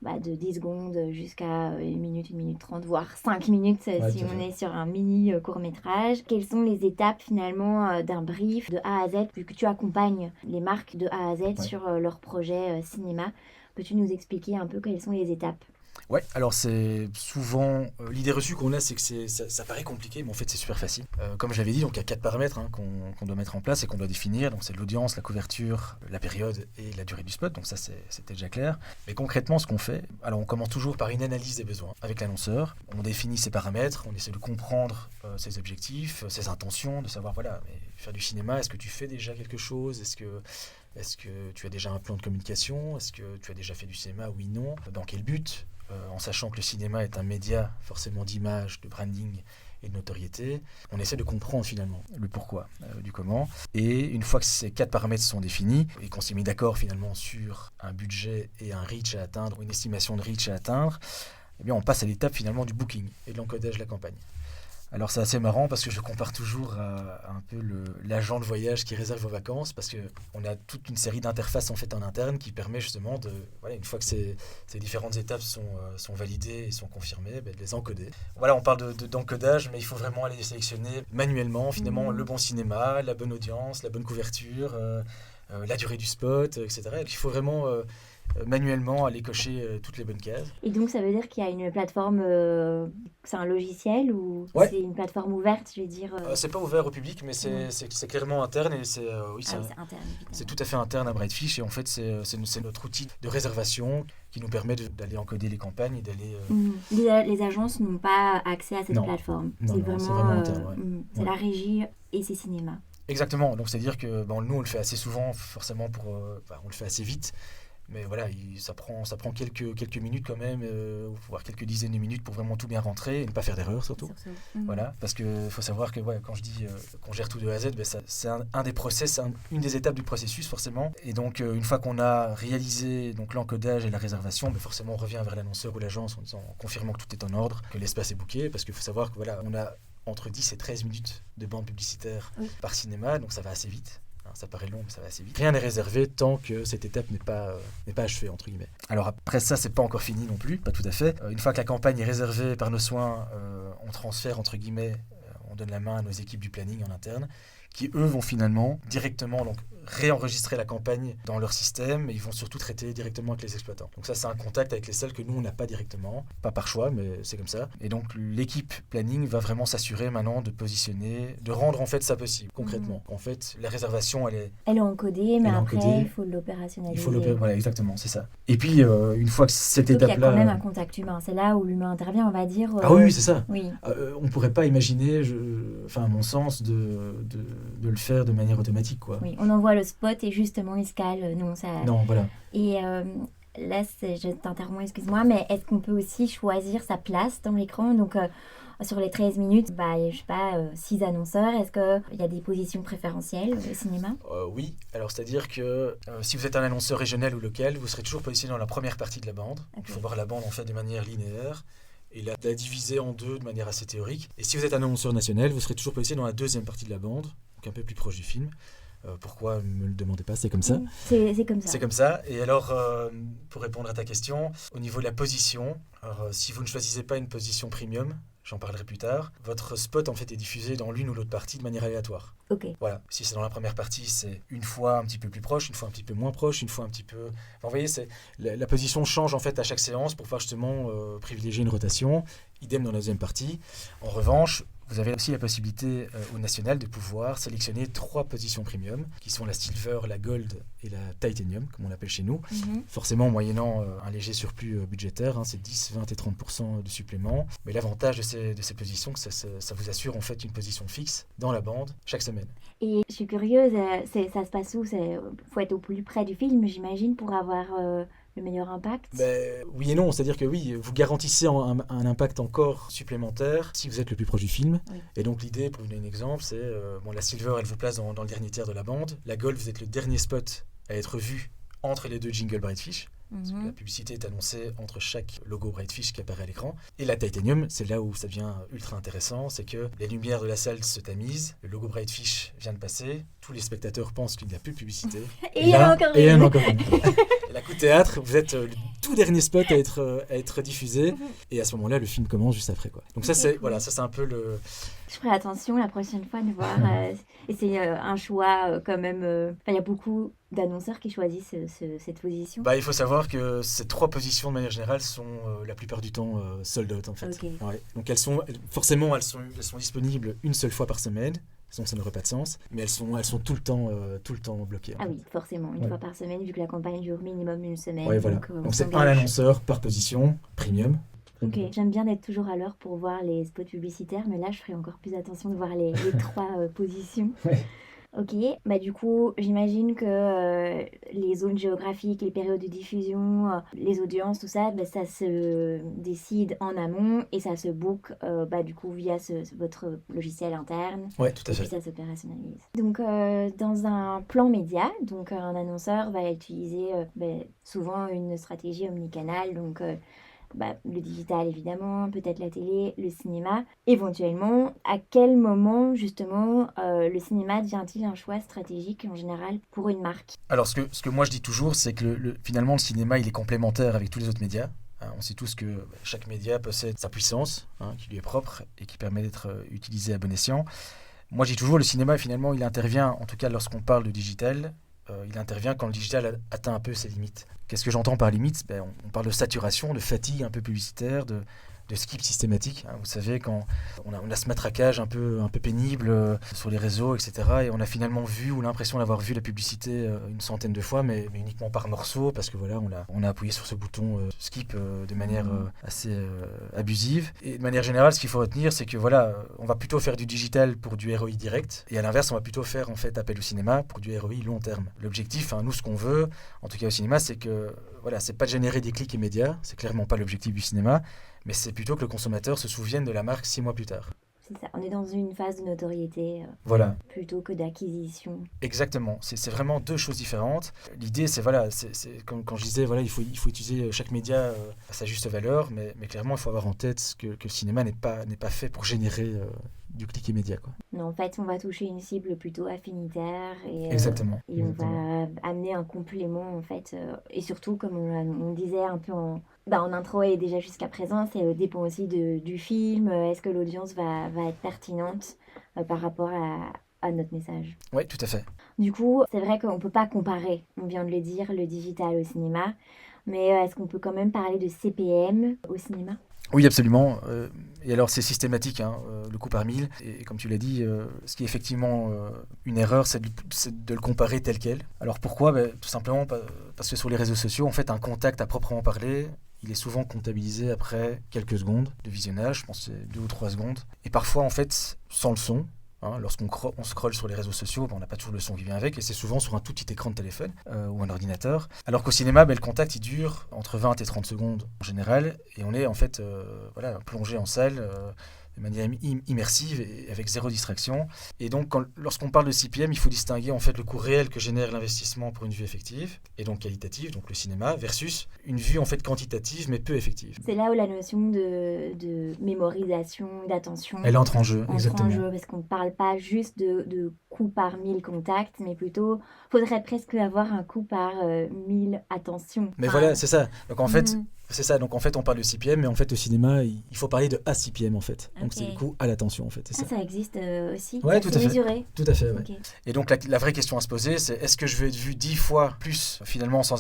de 10 secondes jusqu'à 1 minute, 1 minute 30, voire 5 minutes si on est sur un mini court-métrage. Quelles sont les étapes finalement d'un brief de A à Z, vu que tu accompagnes les marques de A à Z sur leur projet cinéma? Peux-tu nous expliquer un peu quelles sont les étapes? Ouais, alors c'est souvent l'idée reçue qu'on a, c'est que ça paraît compliqué, mais en fait c'est super facile. Comme je l'avais dit, donc il y a 4 paramètres qu'on doit mettre en place et qu'on doit définir. Donc c'est l'audience, la couverture, la période et la durée du spot. Donc ça c'était déjà clair. Mais concrètement, ce qu'on fait, alors on commence toujours par une analyse des besoins avec l'annonceur. On définit ses paramètres, on essaie de comprendre ses objectifs, ses intentions, de savoir voilà, mais faire du cinéma, est-ce que tu fais déjà quelque chose? Est-ce que tu as déjà un plan de communication? Est-ce que tu as déjà fait du cinéma? Oui, non. Dans quel but? En sachant que le cinéma est un média forcément d'image, de branding et de notoriété, on essaie de comprendre finalement le pourquoi, du comment. Et une fois que ces 4 paramètres sont définis et qu'on s'est mis d'accord finalement sur un budget et un reach à atteindre, ou une estimation de reach à atteindre, eh bien on passe à l'étape finalement du booking et de l'encodage de la campagne. Alors c'est assez marrant parce que je compare toujours à un peu l'agent de voyage qui réserve vos vacances, parce qu'on a toute une série d'interfaces en fait en interne qui permet justement de, voilà, une fois que ces différentes étapes sont validées et sont confirmées, de les encoder. Voilà, on parle d'encodage, mais il faut vraiment aller sélectionner manuellement finalement le bon cinéma, la bonne audience, la bonne couverture, la durée du spot, etc. Et il faut vraiment manuellement aller cocher toutes les bonnes cases. Et donc ça veut dire qu'il y a une plateforme, c'est un logiciel ou c'est une plateforme ouverte, je veux dire c'est pas ouvert au public, mais c'est clairement interne et c'est c'est interne, c'est tout à fait interne à Brightfish, et en fait c'est notre outil de réservation qui nous permet d'aller encoder les campagnes et d'aller... Les agences n'ont pas accès à cette plateforme. Non, c'est vraiment interne. C'est la régie et c'est cinéma. Exactement, donc c'est-à-dire que nous on le fait assez souvent, forcément on le fait assez vite. Mais voilà, ça prend quelques minutes quand même, voire quelques dizaines de minutes pour vraiment tout bien rentrer et ne pas faire d'erreur surtout. Voilà, parce qu'il faut savoir que quand je dis qu'on gère tout de A à Z, c'est un des process, une des étapes du processus forcément. Et donc une fois qu'on a réalisé donc, l'encodage et la réservation, forcément on revient vers l'annonceur ou l'agence en confirmant que tout est en ordre, que l'espace est booké, parce qu'il faut savoir que voilà, on a entre 10 et 13 minutes de bande publicitaire par cinéma, donc ça va assez vite. Ça paraît long, mais ça va assez vite. Rien n'est réservé tant que cette étape n'est pas achevée, entre guillemets. Alors après ça, c'est pas encore fini non plus, pas tout à fait. Une fois que la campagne est réservée par nos soins, on transfère, entre guillemets, on donne la main à nos équipes du planning en interne, qui eux vont finalement directement donc, réenregistrer la campagne dans leur système, et ils vont surtout traiter directement avec les exploitants. Donc ça, c'est un contact avec les salles que nous, on n'a pas directement, pas par choix, mais c'est comme ça. Et donc l'équipe planning va vraiment s'assurer maintenant de positionner, de rendre en fait ça possible, concrètement. En fait, la réservation, elle est encodée, mais après, il faut l'opérationnaliser. Voilà, exactement, c'est ça. Et puis, une fois que cette étape-là... Il y a quand même un contact humain, c'est là où l'humain intervient, on va dire. Ah oui, c'est ça. Oui. On ne pourrait pas imaginer, à mon sens, de le faire de manière automatique, quoi. Oui, on envoie le spot et justement il se cale. Non, voilà. Et là, je t'interromps, excuse-moi, mais est-ce qu'on peut aussi choisir sa place dans l'écran? Donc sur les 13 minutes, je sais pas, 6 annonceurs. Est-ce qu'il y a des positions préférentielles au cinéma? Oui, alors c'est-à-dire que si vous êtes un annonceur régional ou local, vous serez toujours positionné dans la première partie de la bande. Okay. Il faut voir la bande en fait de manière linéaire et la diviser en deux de manière assez théorique. Et si vous êtes un annonceur national, vous serez toujours positionné dans la deuxième partie de la bande, donc un peu plus proche du film. Pourquoi ne me le demandez pas, c'est comme ça. C'est comme ça. C'est comme ça. Et alors, pour répondre à ta question, au niveau de la position, alors, si vous ne choisissez pas une position premium, j'en parlerai plus tard, votre spot en fait est diffusé dans l'une ou l'autre partie de manière aléatoire. Ok. Voilà. Si c'est dans la première partie, c'est une fois un petit peu plus proche, une fois un petit peu moins proche, une fois un petit peu... Enfin, vous voyez, la position change en fait à chaque séance pour pouvoir justement privilégier une rotation. Idem dans la deuxième partie. En revanche, vous avez aussi la possibilité au national de pouvoir sélectionner 3 positions premium, qui sont la silver, la gold et la titanium, comme on l'appelle chez nous. Forcément, moyennant un léger surplus budgétaire, c'est 10, 20 et 30% de supplément. Mais l'avantage de ces positions, c'est que ça vous assure en fait une position fixe dans la bande chaque semaine. Et je suis curieuse, ça se passe où? Faut être au plus près du film, j'imagine, pour avoir le meilleur impact? Oui et non, c'est-à-dire que oui, vous garantissez un impact encore supplémentaire si vous êtes le plus proche du film. Oui. Et donc l'idée, pour vous donner un exemple, c'est la Silver, elle vous place dans le dernier tiers de la bande. La Gold, vous êtes le dernier spot à être vu entre les deux jingles Brightfish. Parce que la publicité est annoncée entre chaque logo Brightfish qui apparaît à l'écran. Et la Titanium, c'est là où ça devient ultra intéressant, c'est que les lumières de la salle se tamisent, le logo Brightfish vient de passer, tous les spectateurs pensent qu'il n'y a plus de publicité. Et il y en a encore une. Encore une. Et la coup de théâtre, vous êtes le tout dernier spot à être diffusé, et à ce moment-là, le film commence juste après, quoi. Donc ça, c'est cool. ça, c'est un peu le... Je ferai attention la prochaine fois de voir. Et c'est un choix quand même. Il y a beaucoup d'annonceurs qui choisissent cette position. Il faut savoir que ces 3 positions, de manière générale, sont la plupart du temps sold out, en fait. Okay. Ouais. Donc elles sont disponibles une seule fois par semaine. Sinon, ça n'aurait pas de sens. Mais elles sont tout le temps bloquées. Ah oui, forcément, une fois par semaine, vu que la campagne dure minimum une semaine. Ouais, voilà. Donc c'est un annonceur par position, premium. Ok, j'aime bien d'être toujours à l'heure pour voir les spots publicitaires, mais là, je ferai encore plus attention de voir les 3 positions. Ouais. Ok, du coup, j'imagine que les zones géographiques, les périodes de diffusion, les audiences, tout ça, ça se décide en amont et ça se book du coup via votre logiciel interne. Ouais, tout à fait. Et puis ça s'opérationnalise. Donc, dans un plan média, donc un annonceur va utiliser souvent une stratégie omnicanal, donc le digital évidemment, peut-être la télé, le cinéma. Éventuellement, à quel moment justement le cinéma devient-il un choix stratégique en général pour une marque? Alors ce que moi je dis toujours, c'est que finalement le cinéma il est complémentaire avec tous les autres médias. On sait tous que chaque média possède sa puissance, qui lui est propre et qui permet d'être utilisé à bon escient. Moi je dis toujours, le cinéma finalement il intervient, en tout cas lorsqu'on parle de digital, il intervient quand le digital atteint un peu ses limites. Qu'est-ce que j'entends par limite? On parle de saturation, de fatigue un peu publicitaire, de skip systématique. Vous savez, quand on a ce matraquage un peu pénible sur les réseaux, etc. Et on a finalement vu ou l'impression d'avoir vu la publicité une centaine de fois, mais uniquement par morceaux, parce que voilà, on a appuyé sur ce bouton skip de manière assez abusive. Et de manière générale, ce qu'il faut retenir, c'est que voilà, on va plutôt faire du digital pour du ROI direct, et à l'inverse, on va plutôt faire en fait appel au cinéma pour du ROI long terme. L'objectif, nous, ce qu'on veut, en tout cas au cinéma, c'est que voilà, c'est pas de générer des clics immédiats, c'est clairement pas l'objectif du cinéma, mais c'est plutôt que le consommateur se souvienne de la marque 6 mois plus tard. C'est ça, on est dans une phase de notoriété plutôt que d'acquisition. Exactement, c'est vraiment 2 choses différentes. L'idée, c'est comme quand je disais, il faut utiliser chaque média à sa juste valeur, mais clairement, il faut avoir en tête que le cinéma n'est pas fait pour générer du clic immédiat, quoi. Non, en fait, on va toucher une cible plutôt affinitaire et Exactement. On va amener un complément, en fait. Et surtout, comme on disait un peu en intro et déjà jusqu'à présent, ça dépend aussi du film. Est-ce que l'audience va être pertinente par rapport à notre message? Oui, tout à fait. Du coup, c'est vrai qu'on ne peut pas comparer, on vient de le dire, le digital au cinéma. Mais est-ce qu'on peut quand même parler de CPM au cinéma? Oui, absolument. Et alors, c'est systématique, le coût par 1000. Et comme tu l'as dit, ce qui est effectivement une erreur, c'est de le comparer tel quel. Alors pourquoi? Tout simplement parce que sur les réseaux sociaux, en fait, un contact à proprement parler, il est souvent comptabilisé après quelques secondes de visionnage, je pense que c'est 2 ou 3 secondes. Et parfois, en fait, sans le son. Lorsqu'on scrolle sur les réseaux sociaux, on n'a pas toujours le son qui vient avec, et c'est souvent sur un tout petit écran de téléphone ou un ordinateur. Alors qu'au cinéma, le contact il dure entre 20 et 30 secondes en général, et on est en fait plongé en salle de manière immersive et avec 0 distraction. Et donc, lorsqu'on parle de CPM, il faut distinguer en fait le coût réel que génère l'investissement pour une vue effective, et donc qualitative, donc le cinéma, versus une vue en fait quantitative mais peu effective. C'est là où la notion de mémorisation, d'attention... Elle entre en jeu, exactement. Entre en jeu, parce qu'on ne parle pas juste de coût par 1000 contacts, mais plutôt, faudrait presque avoir un coût par 1000 attentions. Mais voilà, c'est ça. Donc en fait... C'est ça, donc en fait on parle de CPM, mais en fait au cinéma il faut parler de ACPM en fait. Donc c'est le coût à l'attention en fait. C'est ça existe aussi? Ouais, tout à fait. Mesuré. Tout à fait, ouais. Okay. Et donc la vraie question à se poser, c'est est-ce que je vais être vu 10 fois plus finalement sans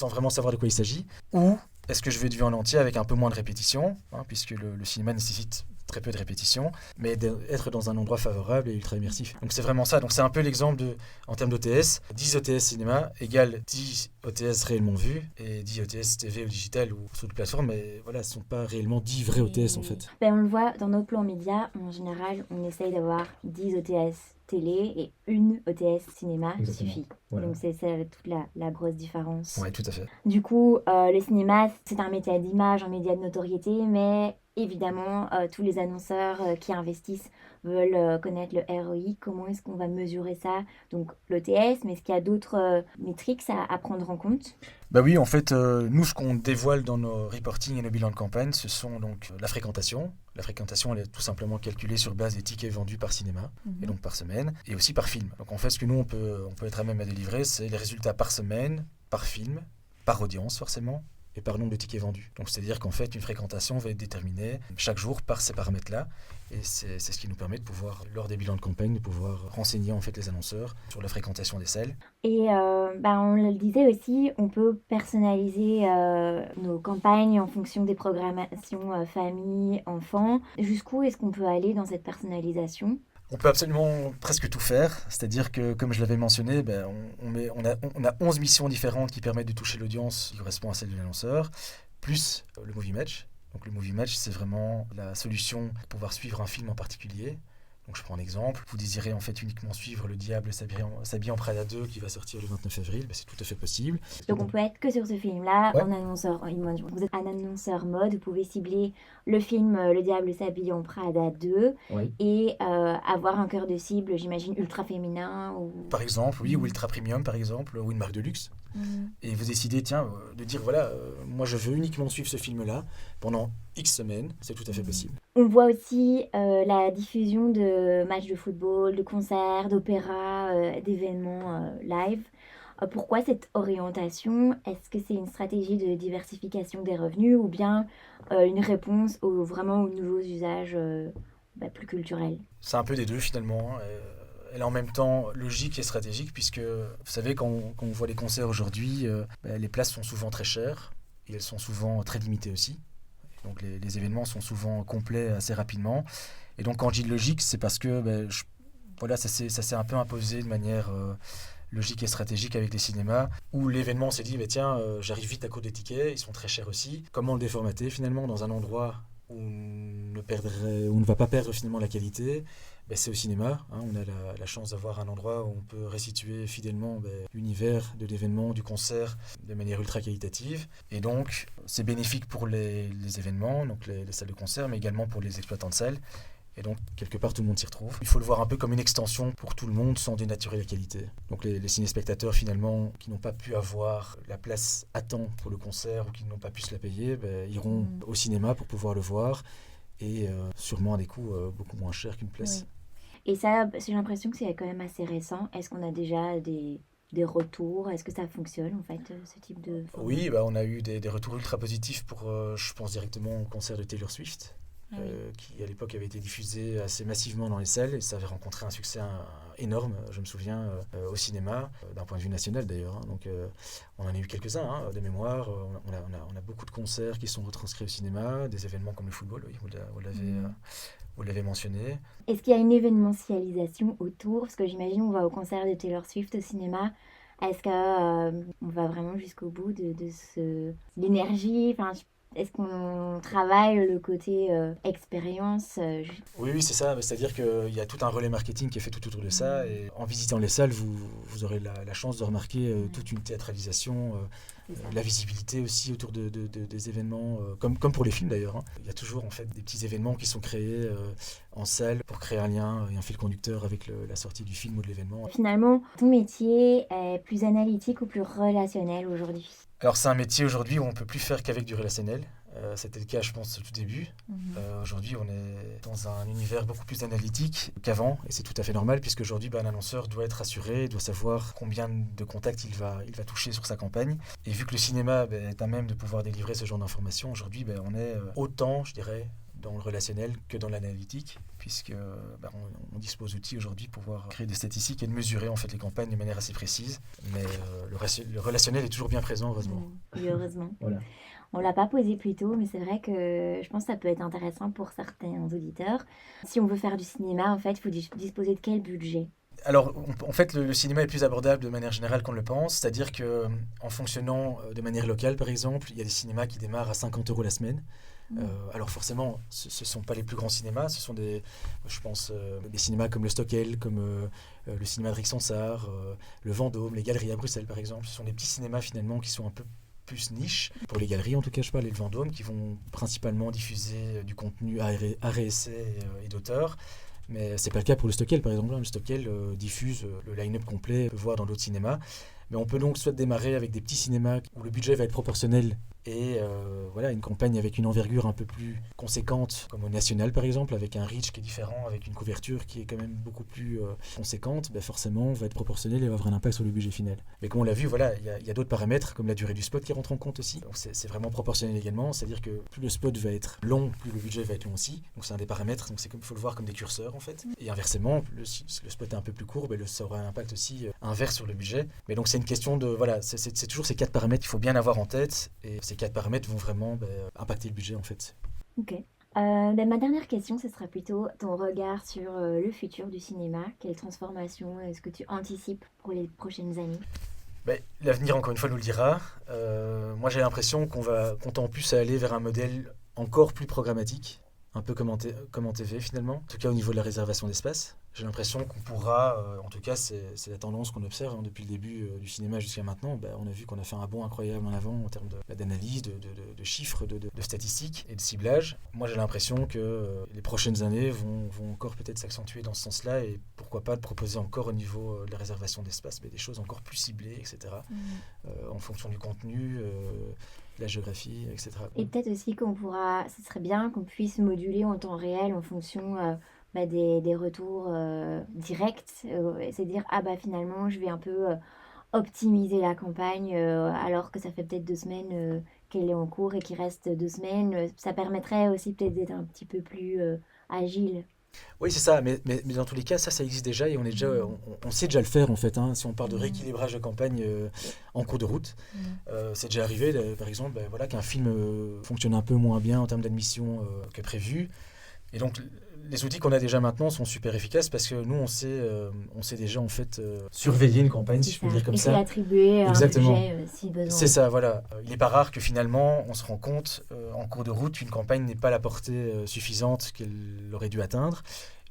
vraiment savoir de quoi il s'agit, ou est-ce que je vais être vu en entier avec un peu moins de répétition, puisque le cinéma nécessite très peu de répétition, mais d'être dans un endroit favorable et ultra immersif. Donc c'est vraiment ça. Donc c'est un peu l'exemple en termes d'OTS, 10 OTS cinéma égale 10 OTS réellement vus, et 10 OTS TV ou digital ou sur des plateformes, mais voilà, ce ne sont pas réellement 10 vrais OTS en fait. On le voit dans nos plans médias, en général, on essaye d'avoir 10 OTS télé et une OTS cinéma Exactement. suffit. Voilà. Donc c'est toute la grosse différence. Oui, tout à fait. Du coup, le cinéma, c'est un média d'image, un média de notoriété, mais évidemment, tous les annonceurs qui investissent veulent connaître le ROI. Comment est-ce qu'on va mesurer ça? Donc l'OTS, mais est-ce qu'il y a d'autres métriques à prendre en compte? Bah oui, en fait, nous, ce qu'on dévoile dans nos reporting et nos bilans de campagne, ce sont donc la fréquentation. La fréquentation, elle est tout simplement calculée sur base des tickets vendus par cinéma, et donc par semaine, et aussi par film. Donc en fait, ce que nous, on peut être à même à délivrer, c'est les résultats par semaine, par film, par audience forcément, et par nombre de tickets vendus. Donc c'est-à-dire qu'en fait, une fréquentation va être déterminée chaque jour par ces paramètres-là, et c'est ce qui nous permet de pouvoir, lors des bilans de campagne, de pouvoir renseigner en fait les annonceurs sur la fréquentation des salles. Et on le disait aussi, on peut personnaliser nos campagnes en fonction des programmations famille, enfants. Jusqu'où est-ce qu'on peut aller dans cette personnalisation? On peut absolument presque tout faire, c'est-à-dire que, comme je l'avais mentionné, on a 11 missions différentes qui permettent de toucher l'audience qui correspond à celle de l'annonceur, plus le Movie Match. Donc le Movie Match, c'est vraiment la solution pour pouvoir suivre un film en particulier. Donc je prends un exemple, vous désirez en fait uniquement suivre Le Diable s'habille en Prada 2 qui va sortir le 29 avril, c'est tout à fait possible. Donc on peut être que sur ce film-là, Ouais. en annonceur. Vous êtes un annonceur mode, vous pouvez cibler le film Le Diable s'habille en Prada 2 Oui. et avoir un cœur de cible, j'imagine, ultra féminin ou... Par exemple, oui, ou Ultra Premium par exemple, ou une marque de luxe. Et vous décidez, de dire, voilà, moi je veux uniquement suivre ce film-là pendant X semaines, c'est tout à fait possible. On voit aussi la diffusion de matchs de football, de concerts, d'opéras, d'événements live. Pourquoi cette orientation? Est-ce que c'est une stratégie de diversification des revenus ou bien une réponse vraiment aux nouveaux usages plus culturels? C'est un peu des deux finalement. Elle est en même temps logique et stratégique puisque, vous savez, quand on voit les concerts aujourd'hui, les places sont souvent très chères et elles sont souvent très limitées aussi. Donc les événements sont souvent complets assez rapidement. Et donc quand je dis logique, c'est parce que ça s'est un peu imposé de manière logique et stratégique avec les cinémas, où l'événement s'est dit, j'arrive vite à court des tickets, ils sont très chers aussi. Comment le déformater finalement dans un endroit où on ne va pas perdre finalement la qualité? C'est au cinéma. On a la chance d'avoir un endroit où on peut restituer fidèlement l'univers de l'événement, du concert, de manière ultra qualitative. Et donc, c'est bénéfique pour les événements, donc les salles de concert, mais également pour les exploitants de salles. Et donc, quelque part, tout le monde s'y retrouve. Il faut le voir un peu comme une extension pour tout le monde sans dénaturer la qualité. Donc, les ciné-spectateurs, finalement, qui n'ont pas pu avoir la place à temps pour le concert ou qui n'ont pas pu se la payer, iront au cinéma pour pouvoir le voir et sûrement à des coûts beaucoup moins chers qu'une place. Oui. Et ça, j'ai l'impression que c'est quand même assez récent. Est-ce qu'on a déjà des retours? Est-ce que ça fonctionne, en fait, ce type de format? Oui, on a eu des retours ultra positifs pour, je pense directement au concert de Taylor Swift, qui à l'époque avait été diffusé assez massivement dans les salles et ça avait rencontré un succès énorme, je me souviens, au cinéma, d'un point de vue national d'ailleurs. Donc on en a eu quelques-uns de mémoire. On a beaucoup de concerts qui sont retranscrits au cinéma, des événements comme le football, oui, vous l'avez mentionné. Est-ce qu'il y a une événementialisation autour? Parce que j'imagine on va au concert de Taylor Swift au cinéma. Est-ce qu'on va vraiment jusqu'au bout de l'énergie? Est-ce qu'on travaille le côté expérience? Oui, c'est ça. C'est-à-dire qu'il y a tout un relais marketing qui est fait tout autour de ça. Et en visitant les salles, vous aurez la chance de remarquer toute une théâtralisation, la visibilité aussi autour des événements, comme pour les films d'ailleurs. Il y a toujours en fait des petits événements qui sont créés en salle pour créer un lien et un fil conducteur avec la sortie du film ou de l'événement. Finalement, ton métier est plus analytique ou plus relationnel aujourd'hui? Alors c'est un métier aujourd'hui où on ne peut plus faire qu'avec du relationnel. C'était le cas, je pense, au tout début. Aujourd'hui, on est dans un univers beaucoup plus analytique qu'avant, et c'est tout à fait normal, puisque aujourd'hui, un annonceur doit être assuré, doit savoir combien de contacts il va toucher sur sa campagne. Et vu que le cinéma est à même de pouvoir délivrer ce genre d'informations, aujourd'hui, on est autant, je dirais, dans le relationnel que dans l'analytique, puisque on dispose d'outils aujourd'hui pour pouvoir créer des statistiques et de mesurer en fait les campagnes de manière assez précise. Mais le relationnel est toujours bien présent, heureusement. Oui, heureusement. Voilà. On ne l'a pas posé plus tôt, mais c'est vrai que je pense que ça peut être intéressant pour certains auditeurs. Si on veut faire du cinéma, en fait, il faut disposer de quel budget? Alors, en fait, le cinéma est plus abordable de manière générale qu'on le pense, c'est-à-dire qu'en fonctionnant de manière locale, par exemple, il y a des cinémas qui démarrent à 50 € la semaine. Alors forcément, ce ne sont pas les plus grands cinémas, ce sont des cinémas comme le Stockel, comme le cinéma de Rixensart, le Vendôme, les galeries à Bruxelles par exemple. Ce sont des petits cinémas finalement qui sont un peu plus niche. Pour les galeries en tout cas, je parle, et le Vendôme, qui vont principalement diffuser du contenu art et essai et d'auteur. Mais c'est pas le cas pour le Stockel par exemple. Le Stockel diffuse le line-up complet, on peut voir dans d'autres cinémas. Mais on peut donc soit démarrer avec des petits cinémas où le budget va être proportionnel et une campagne avec une envergure un peu plus conséquente, comme au National par exemple, avec un reach qui est différent, avec une couverture qui est quand même beaucoup plus conséquente, forcément on va être proportionnel et va avoir un impact sur le budget final. Mais comme on l'a vu, il y a d'autres paramètres comme la durée du spot qui rentre en compte aussi. Donc c'est vraiment proportionnel également, c'est-à-dire que plus le spot va être long, plus le budget va être long aussi. Donc c'est un des paramètres, donc il faut le voir comme des curseurs en fait. Et inversement, le spot est un peu plus court, ça aura un impact aussi inverse sur le budget. Mais donc c'est une question de, c'est toujours ces 4 paramètres qu'il faut bien avoir en tête, et ces 4 paramètres vont vraiment impacter le budget en fait. Ok. Ma dernière question, ce sera plutôt ton regard sur le futur du cinéma. Quelle transformation est-ce que tu anticipes pour les prochaines années ? L'avenir, encore une fois, nous le dira. Moi, j'ai l'impression qu'on tend plus à aller vers un modèle encore plus programmatique, un peu comme en TV finalement, en tout cas au niveau de la réservation d'espace. J'ai l'impression qu'on pourra, en tout cas c'est la tendance qu'on observe depuis le début du cinéma jusqu'à maintenant, on a vu qu'on a fait un bond incroyable en avant en termes d'analyse, de chiffres, de statistiques et de ciblage. Moi j'ai l'impression que les prochaines années vont encore peut-être s'accentuer dans ce sens-là, et pourquoi pas de proposer encore au niveau de la réservation d'espace des choses encore plus ciblées, etc. En fonction du contenu, la géographie, etc. Et peut-être aussi ce serait bien qu'on puisse moduler en temps réel en fonction des retours directs, c'est-à-dire finalement je vais un peu optimiser la campagne alors que ça fait peut-être 2 semaines qu'elle est en cours et qu'il reste 2 semaines. Ça permettrait aussi peut-être d'être un petit peu plus agile. Oui, c'est ça, mais dans tous les cas, ça existe déjà, et on sait déjà le faire en fait. Si on parle de rééquilibrage de campagne en cours de route, c'est déjà arrivé, par exemple, qu'un film fonctionne un peu moins bien en termes d'admission que prévu. Et donc, les outils qu'on a déjà maintenant sont super efficaces parce que nous, on sait déjà en fait surveiller une campagne, si je peux dire comme ça. Et attribuer un budget si besoin. C'est ça, voilà. Il n'est pas rare que finalement, on se rend compte en cours de route qu'une campagne n'est pas la portée suffisante qu'elle aurait dû atteindre.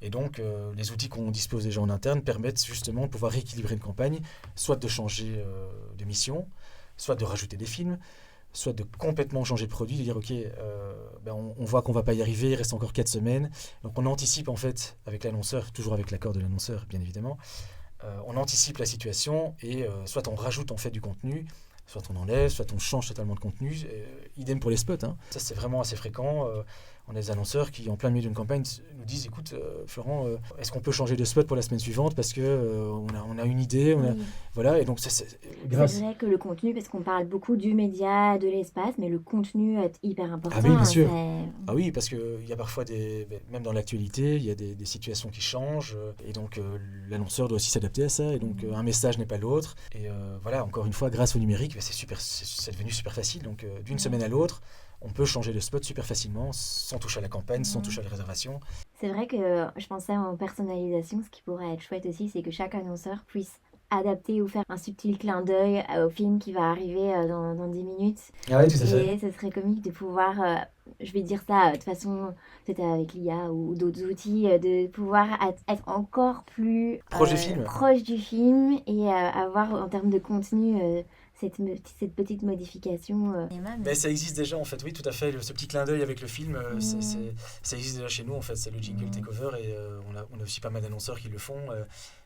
Et donc, les outils qu'on dispose déjà en interne permettent justement de pouvoir rééquilibrer une campagne, soit de changer de mission, soit de rajouter des films, soit de complètement changer de produit, de dire ok, on voit qu'on ne va pas y arriver, il reste encore 4 semaines. Donc on anticipe en fait avec l'annonceur, toujours avec l'accord de l'annonceur bien évidemment, on anticipe la situation et soit on rajoute en fait du contenu, soit on enlève, soit on change totalement de contenu. Idem pour les spots, Ça c'est vraiment assez fréquent. On a des annonceurs qui en plein milieu d'une campagne nous disent écoute Florent, est-ce qu'on peut changer de spot pour la semaine suivante parce que on a une idée, voilà, et donc c'est vrai que le contenu, parce qu'on parle beaucoup du média, de l'espace, mais le contenu est hyper important. Ah oui, bien sûr. Ah oui, parce qu'il y a parfois même dans l'actualité, il y a des situations qui changent, et donc l'annonceur doit aussi s'adapter à ça, et donc un message n'est pas l'autre. Et encore une fois, grâce au numérique, c'est devenu super facile. Donc d'une semaine à l'autre, on peut changer de spot super facilement, sans toucher à la campagne, sans toucher à la réservation. C'est vrai que je pensais en personnalisation. Ce qui pourrait être chouette aussi, c'est que chaque annonceur puisse adapter ou faire un subtil clin d'œil au film qui va arriver dans 10 minutes. Ah oui, tout à fait. Et ce serait comique de pouvoir, je vais dire ça de façon, peut-être avec l'IA ou d'autres outils, de pouvoir être encore plus proche du film et avoir en termes de contenu cette petite modification. Mais ça existe déjà en fait, oui, tout à fait. Ce petit clin d'œil avec le film, ça existe déjà chez nous en fait. C'est le jingle takeover, et on a aussi pas mal d'annonceurs qui le font.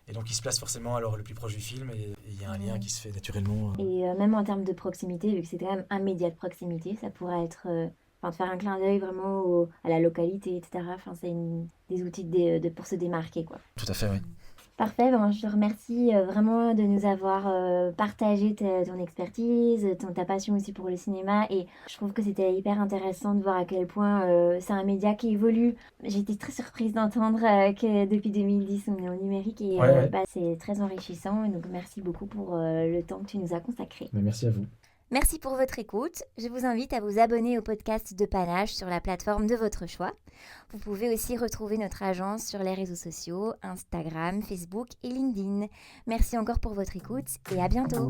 Et donc ils se placent forcément alors le plus proche du film, et il y a un lien qui se fait naturellement. Et même en termes de proximité, vu que c'est quand même un média de proximité, ça pourrait être de faire un clin d'œil vraiment à la localité, etc. C'est des outils pour se démarquer, quoi. Tout à fait, oui. Parfait, je te remercie vraiment de nous avoir partagé ton expertise, ta passion aussi pour le cinéma, et je trouve que c'était hyper intéressant de voir à quel point c'est un média qui évolue. J'ai été très surprise d'entendre que depuis 2010 on est en numérique, et c'est très enrichissant, donc merci beaucoup pour le temps que tu nous as consacré. Mais merci à vous. Merci pour votre écoute. Je vous invite à vous abonner au podcast de Panache sur la plateforme de votre choix. Vous pouvez aussi retrouver notre agence sur les réseaux sociaux, Instagram, Facebook et LinkedIn. Merci encore pour votre écoute et à bientôt.